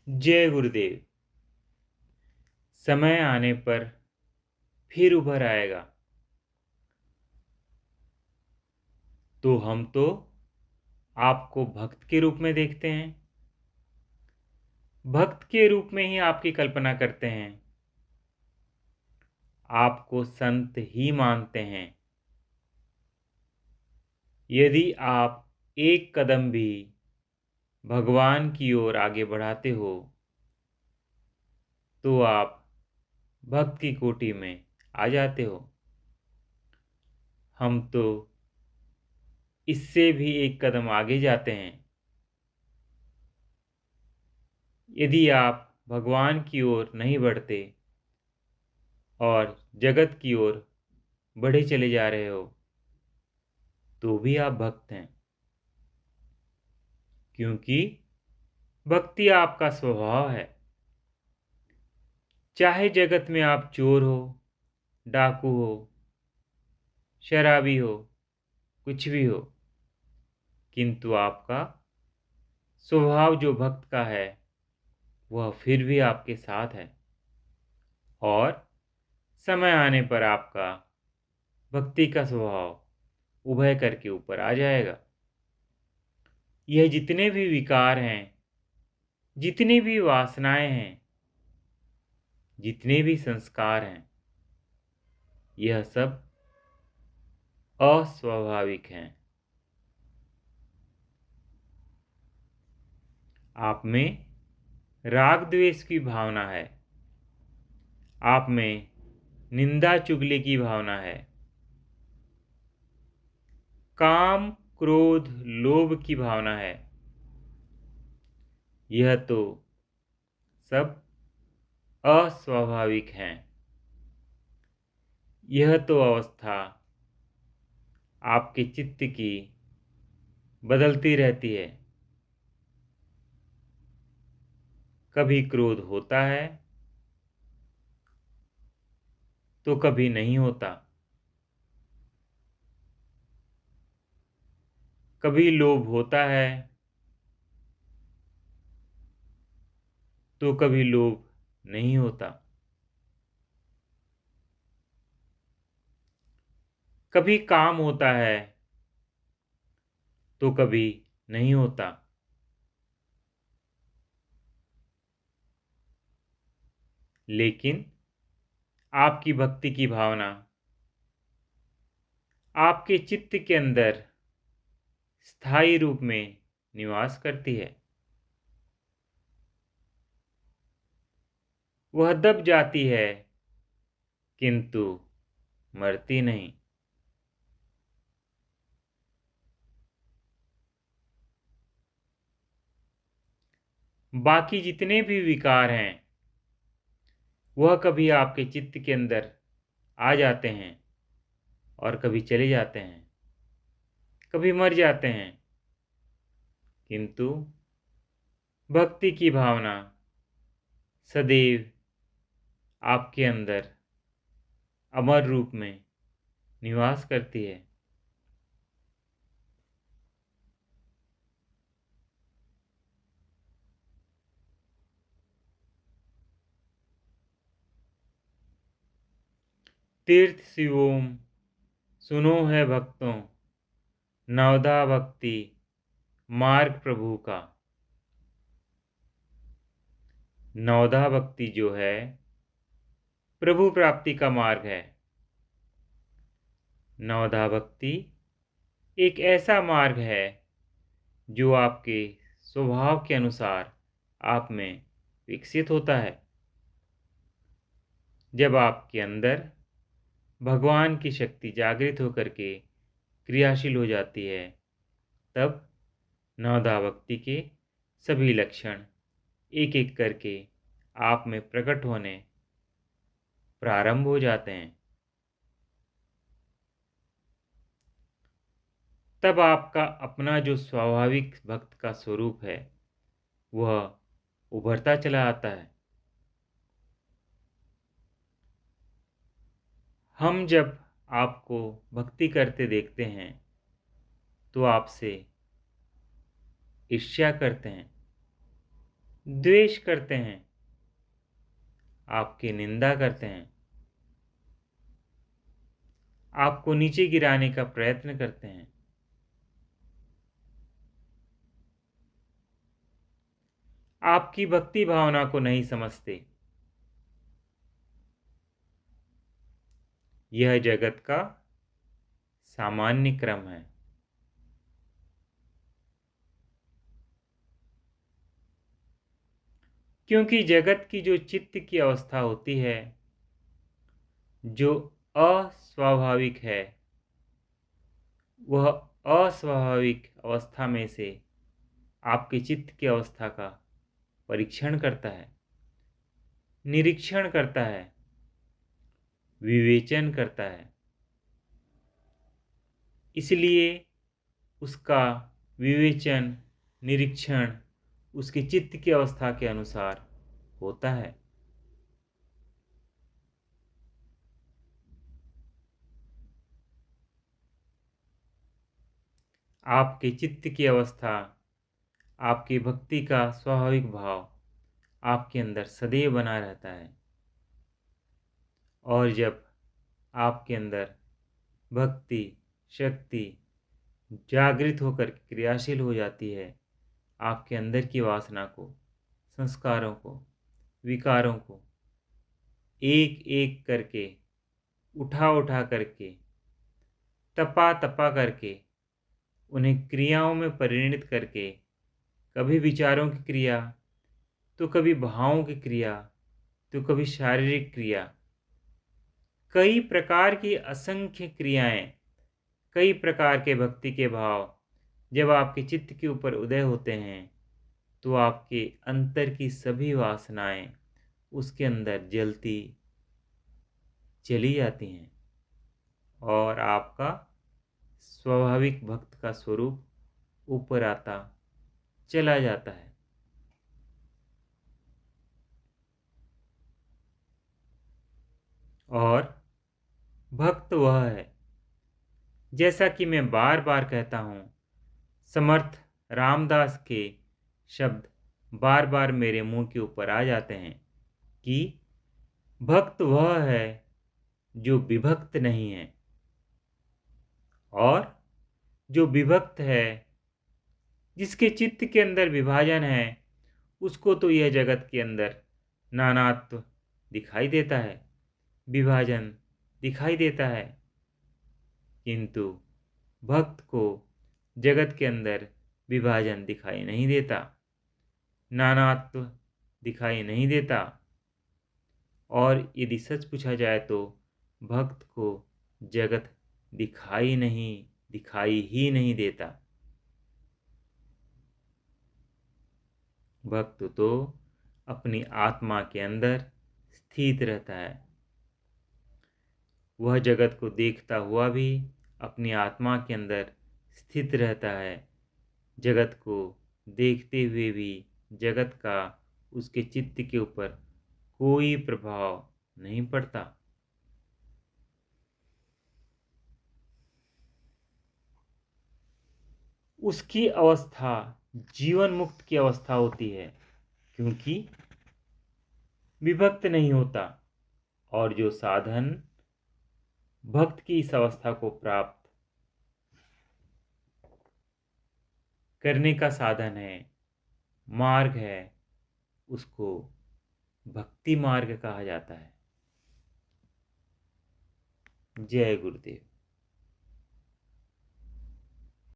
जय गुरुदेव। समय आने पर फिर उभर आएगा। तो हम तो आपको भक्त के रूप में देखते हैं, भक्त के रूप में ही आपकी कल्पना करते हैं, आपको संत ही मानते हैं। यदि आप एक कदम भी भगवान की ओर आगे बढ़ाते हो तो आप भक्त की कोटि में आ जाते हो। हम तो इससे भी एक कदम आगे जाते हैं। यदि आप भगवान की ओर नहीं बढ़ते और जगत की ओर बढ़े चले जा रहे हो तो भी आप भक्त हैं, क्योंकि भक्ति आपका स्वभाव है। चाहे जगत में आप चोर हो, डाकू हो, शराबी हो, कुछ भी हो, किंतु आपका स्वभाव जो भक्त का है वह फिर भी आपके साथ है और समय आने पर आपका भक्ति का स्वभाव उभय करके ऊपर आ जाएगा। यह जितने भी विकार हैं, जितनी भी वासनाएं हैं, जितने भी संस्कार हैं, यह सब अस्वाभाविक हैं। आप में राग द्वेष की भावना है, आप में निंदा चुगली की भावना है, काम क्रोध लोभ की भावना है। यह तो सब अस्वाभाविक हैं। यह तो अवस्था आपके चित्त की बदलती रहती है। कभी क्रोध होता है तो कभी नहीं होता, कभी लोभ होता है तो कभी लोभ नहीं होता, कभी काम होता है तो कभी नहीं होता। लेकिन आपकी भक्ति की भावना आपके चित्त के अंदर स्थायी रूप में निवास करती है। वह दब जाती है किंतु मरती नहीं। बाकी जितने भी विकार हैं वह कभी आपके चित्त के अंदर आ जाते हैं और कभी चले जाते हैं, कभी मर जाते हैं, किंतु भक्ति की भावना सदैव आपके अंदर अमर रूप में निवास करती है। तीर्थ शिवोम सुनो है भक्तों, नवधा भक्ति मार्ग प्रभु का। नवधा भक्ति जो है प्रभु प्राप्ति का मार्ग है। नवधा भक्ति एक ऐसा मार्ग है जो आपके स्वभाव के अनुसार आप में विकसित होता है। जब आपके अंदर भगवान की शक्ति जागृत होकर के क्रियाशील हो जाती है, तब नवधा भक्ति के सभी लक्षण एक एक करके आप में प्रकट होने प्रारंभ हो जाते हैं। तब आपका अपना जो स्वाभाविक भक्त का स्वरूप है वह उभरता चला आता है। हम जब आपको भक्ति करते देखते हैं तो आपसे ईर्ष्या करते हैं, द्वेष करते हैं, आपकी निंदा करते हैं, आपको नीचे गिराने का प्रयत्न करते हैं, आपकी भक्ति भावना को नहीं समझते। यह जगत का सामान्य क्रम है। क्योंकि जगत की जो चित्त की अवस्था होती है, जो अस्वाभाविक है, वह अस्वाभाविक अवस्था में से आपके चित्त की अवस्था का परीक्षण करता है, निरीक्षण करता है, विवेचन करता है। इसलिए उसका विवेचन, निरीक्षण उसके चित्त की अवस्था के अनुसार होता है। आपके चित्त की अवस्था, आपकी भक्ति का स्वाभाविक भाव आपके अंदर सदैव बना रहता है। और जब आपके अंदर भक्ति शक्ति जागृत होकर क्रियाशील हो जाती है, आपके अंदर की वासना को, संस्कारों को, विकारों को एक एक करके, उठा उठा करके, तपा तपा करके, उन्हें क्रियाओं में परिणित करके, कभी विचारों की क्रिया, तो कभी भावों की क्रिया, तो कभी शारीरिक क्रिया, कई प्रकार की असंख्य क्रियाएं, कई प्रकार के भक्ति के भाव जब आपके चित्त के ऊपर उदय होते हैं, तो आपके अंतर की सभी वासनाएं उसके अंदर जलती चली जाती हैं और आपका स्वाभाविक भक्त का स्वरूप ऊपर आता चला जाता है। और भक्त वह है, जैसा कि मैं बार बार कहता हूँ, समर्थ रामदास के शब्द बार बार मेरे मुंह के ऊपर आ जाते हैं कि भक्त वह है जो विभक्त नहीं है, और जो विभक्त है, जिसके चित्त के अंदर विभाजन है, उसको तो यह जगत के अंदर नानात्व दिखाई देता है, विभाजन दिखाई देता है, किंतु भक्त को जगत के अंदर विभाजन दिखाई नहीं देता, नानात्व दिखाई नहीं देता। और यदि सच पूछा जाए तो भक्त को जगत दिखाई ही नहीं देता। भक्त तो अपनी आत्मा के अंदर स्थित रहता है। वह जगत को देखता हुआ भी अपनी आत्मा के अंदर स्थित रहता है। जगत को देखते हुए भी जगत का उसके चित्त के ऊपर कोई प्रभाव नहीं पड़ता। उसकी अवस्था जीवन मुक्त की अवस्था होती है, क्योंकि विभक्त नहीं होता। और जो साधन भक्त की इस अवस्था को प्राप्त करने का साधन है, मार्ग है, उसको भक्ति मार्ग कहा जाता है। जय गुरुदेव।